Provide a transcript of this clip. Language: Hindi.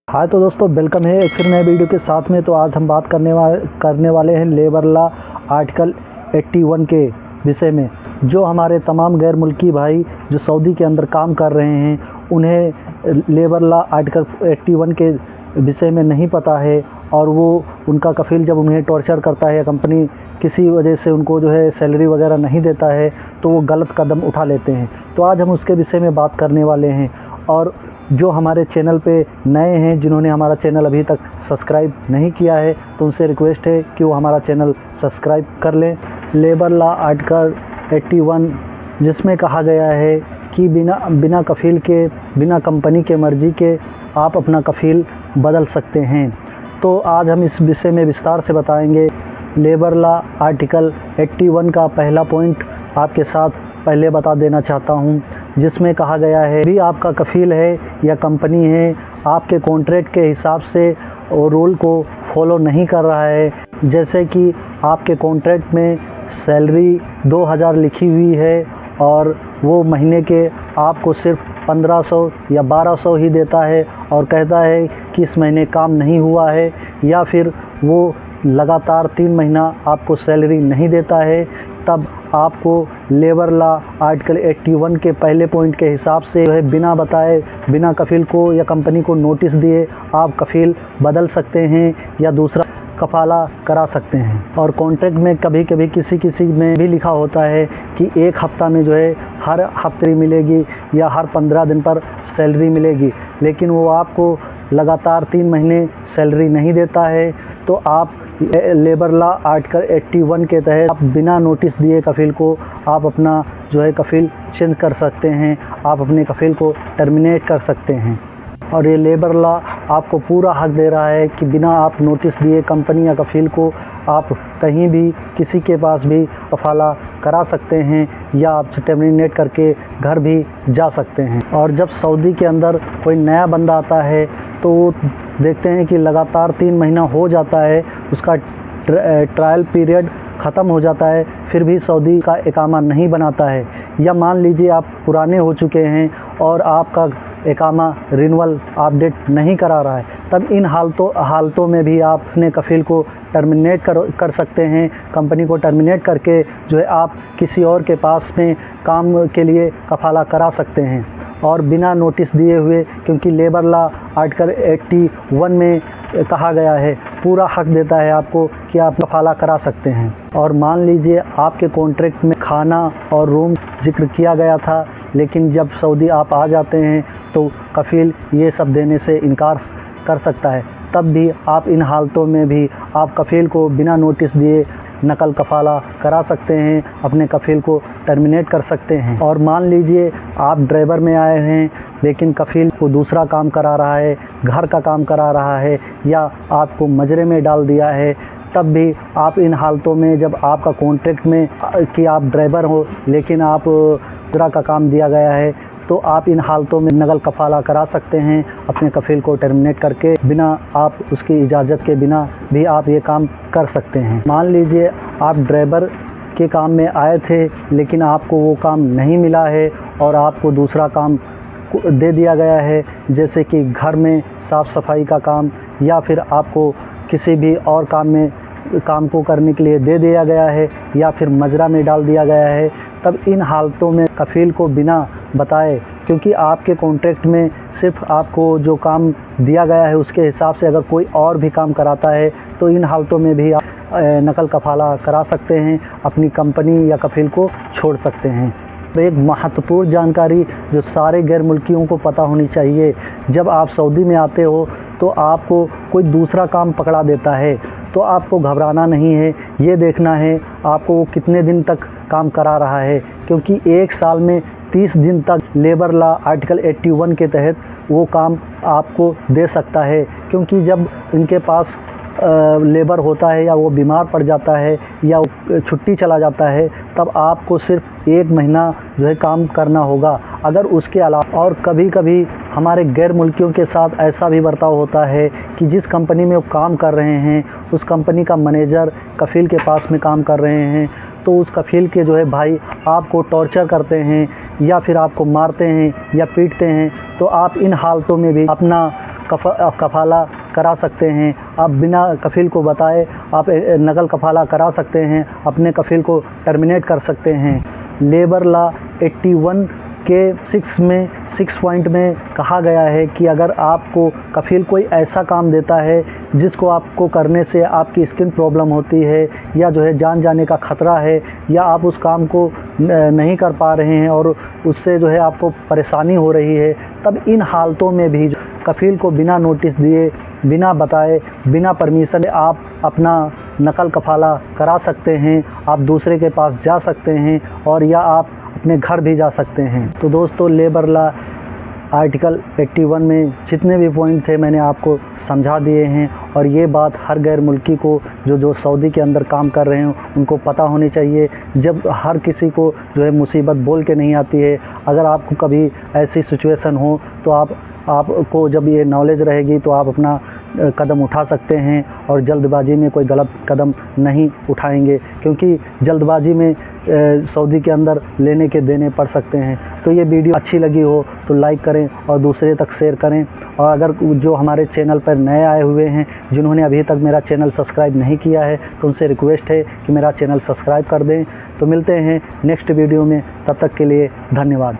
हाय तो दोस्तों, वेलकम है एक फिर नए वीडियो के साथ में। तो आज हम बात करने वाले हैं लेबर लॉ आर्टिकल 81 के विषय में। जो हमारे तमाम गैर मुल्की भाई जो सऊदी के अंदर काम कर रहे हैं, उन्हें लेबर लॉ आर्टिकल 81 के विषय में नहीं पता है, और वो उनका कफ़ील जब उन्हें टॉर्चर करता है या कंपनी किसी वजह से उनको जो है सैलरी वगैरह नहीं देता है, तो वो गलत कदम उठा लेते हैं। तो आज हम उसके विषय में बात करने वाले हैं। और जो हमारे चैनल पे नए हैं, जिन्होंने हमारा चैनल अभी तक सब्सक्राइब नहीं किया है, तो उनसे रिक्वेस्ट है कि वो हमारा चैनल सब्सक्राइब कर लें। लेबर लॉ आर्टिकल 81, जिसमें कहा गया है कि बिना कफ़ील के, बिना कंपनी के मर्ज़ी के आप अपना कफ़ील बदल सकते हैं। तो आज हम इस विषय में विस्तार से बताएंगे। लेबर लॉ आर्टिकल 81 का पहला पॉइंट आपके साथ पहले बता देना चाहता हूं, जिसमें कहा गया है भी आपका कफ़ील है या कंपनी है, आपके कॉन्ट्रैक्ट के हिसाब से रूल को फॉलो नहीं कर रहा है। जैसे कि आपके कॉन्ट्रैक्ट में सैलरी 2000 लिखी हुई है और वो महीने के आपको सिर्फ 1500 या 1200 ही देता है, और कहता है कि इस महीने काम नहीं हुआ है, या फिर वो लगातार 3 महीना आपको सैलरी नहीं देता है, तब आपको लेबर लॉ आर्टिकल 81 के पहले पॉइंट के हिसाब से जो है बिना बताए, बिना कफ़ील को या कंपनी को नोटिस दिए आप कफ़ील बदल सकते हैं या दूसरा कफ़ाला करा सकते हैं। और कॉन्ट्रैक्ट में कभी कभी किसी में भी लिखा होता है कि एक हफ़्ता में जो है हर हफ्ते मिलेगी या हर 15 दिन पर सैलरी मिलेगी, लेकिन वो आपको लगातार 3 महीने सैलरी नहीं देता है। तो आप लेबर लॉ आर्टिकल 81 के तहत आप बिना नोटिस दिए कफ़ील को आप अपना जो है कफ़ील चेंज कर सकते हैं, आप अपने कफ़ील को टर्मिनेट कर सकते हैं। और ये लेबर लॉ आपको पूरा हक दे रहा है कि बिना आप नोटिस दिए कंपनी या कफ़ील को आप कहीं भी किसी के पास भी कफ़ाला करा सकते हैं, या आप टर्मिनेट करके घर भी जा सकते हैं। और जब सऊदी के अंदर कोई नया बंदा आता है, तो वो देखते हैं कि लगातार 3 महीना हो जाता है, उसका ट्रायल पीरियड ख़त्म हो जाता है, फिर भी सऊदी का इकामा नहीं बनाता है। या मान लीजिए आप पुराने हो चुके हैं और आपका इकामा रिन्यूअल अपडेट नहीं करा रहा है, तब इन हालतों में भी आप अपने कफ़ील को टर्मिनेट कर सकते हैं। कंपनी को टर्मिनेट करके जो है आप किसी और के पास में काम के लिए कफ़ाला करा सकते हैं, और बिना नोटिस दिए हुए, क्योंकि लेबर लॉ आर्टिकल 81 में कहा गया है, पूरा हक देता है आपको कि आप कफ़ाला करा सकते हैं। और मान लीजिए आपके कॉन्ट्रैक्ट में खाना और रूम जिक्र किया गया था, लेकिन जब सऊदी आप आ जाते हैं तो कफ़ील ये सब देने से इनकार कर सकता है, तब भी आप इन हालतों में भी आप कफ़ील को बिना नोटिस दिए नकल कफ़ाला करा सकते हैं, अपने कफ़ील को टर्मिनेट कर सकते हैं। और मान लीजिए आप ड्राइवर में आए हैं, लेकिन कफ़ील को दूसरा काम करा रहा है, घर का काम करा रहा है, या आपको मजरे में डाल दिया है, तब भी आप इन हालतों में, जब आपका कॉन्ट्रैक्ट में कि आप ड्राइवर हो लेकिन आप दूसरा का काम दिया गया है, तो आप इन हालतों में नकल कफ़ाला करा सकते हैं अपने कफ़ील को टर्मिनेट करके। बिना आप उसकी इजाज़त के बिना भी आप ये काम कर सकते हैं। मान लीजिए आप ड्राइवर के काम में आए थे, लेकिन आपको वो काम नहीं मिला है और आपको दूसरा काम दे दिया गया है, जैसे कि घर में साफ़ सफाई का काम, या फिर आपको किसी भी और काम को करने के लिए दे दिया गया है, या फिर मजरा में डाल दिया गया है, तब इन हालतों में कफ़ील को बिना बताए, क्योंकि आपके कॉन्ट्रैक्ट में सिर्फ आपको जो काम दिया गया है उसके हिसाब से अगर कोई और भी काम कराता है, तो इन हालतों में भी आप नकल कफ़ाला करा सकते हैं, अपनी कंपनी या कफ़ील को छोड़ सकते हैं। तो एक महत्वपूर्ण जानकारी जो सारे गैर मुल्कियों को पता होनी चाहिए, जब आप सऊदी में आते हो तो आपको कोई दूसरा काम पकड़ा देता है, तो आपको घबराना नहीं है। ये देखना है आपको वो कितने दिन तक काम करा रहा है, क्योंकि 1 साल में 30 दिन तक लेबर लॉ आर्टिकल 81 के तहत वो काम आपको दे सकता है। क्योंकि जब इनके पास लेबर होता है, या वो बीमार पड़ जाता है या छुट्टी चला जाता है, तब आपको सिर्फ 1 महीना जो है काम करना होगा। अगर उसके अलावा, और कभी कभी हमारे गैर मुल्कियों के साथ ऐसा भी बर्ताव होता है कि जिस कंपनी में वो काम कर रहे हैं, उस कंपनी का मैनेजर कफ़ील के पास में काम कर रहे हैं, तो उस कफ़ील के जो है भाई आपको टॉर्चर करते हैं, या फिर आपको मारते हैं या पीटते हैं, तो आप इन हालतों में भी अपना कफाला करा सकते हैं। आप बिना कफ़ील को बताए आप नकल कफाला करा सकते हैं, अपने कफ़ील को टर्मिनेट कर सकते हैं। लेबर लॉ 81 के 6 पॉइंट में कहा गया है कि अगर आपको कफ़ील कोई ऐसा काम देता है जिसको आपको करने से आपकी स्किन प्रॉब्लम होती है या जो है जान जाने का ख़तरा है, या आप उस काम को नहीं कर पा रहे हैं और उससे जो है आपको परेशानी हो रही है, तब इन हालतों में भी कफ़ील को बिना नोटिस दिए, बिना बताए, बिना परमिशन आप अपना नकल कफाला करा सकते हैं। आप दूसरे के पास जा सकते हैं और या आप अपने घर भी जा सकते हैं। तो दोस्तों, लेबर लॉ आर्टिकल 81 में जितने भी पॉइंट थे मैंने आपको समझा दिए हैं, और ये बात हर गैर मुल्की को जो सऊदी के अंदर काम कर रहे हैं उनको पता होनी चाहिए। जब हर किसी को जो है मुसीबत बोल के नहीं आती है। अगर आपको कभी ऐसी सिचुएशन हो तो आपको जब ये नॉलेज रहेगी तो आप अपना कदम उठा सकते हैं और जल्दबाजी में कोई गलत कदम नहीं उठाएंगे, क्योंकि जल्दबाजी में सऊदी के अंदर लेने के देने पड़ सकते हैं। तो ये वीडियो अच्छी लगी हो तो लाइक करें और दूसरे तक शेयर करें। और अगर जो हमारे चैनल पर नए आए हुए हैं, जिन्होंने अभी तक मेरा चैनल सब्सक्राइब नहीं किया है, तो उनसे रिक्वेस्ट है कि मेरा चैनल सब्सक्राइब कर दें। तो मिलते हैं नेक्स्ट वीडियो में, तब तक के लिए धन्यवाद।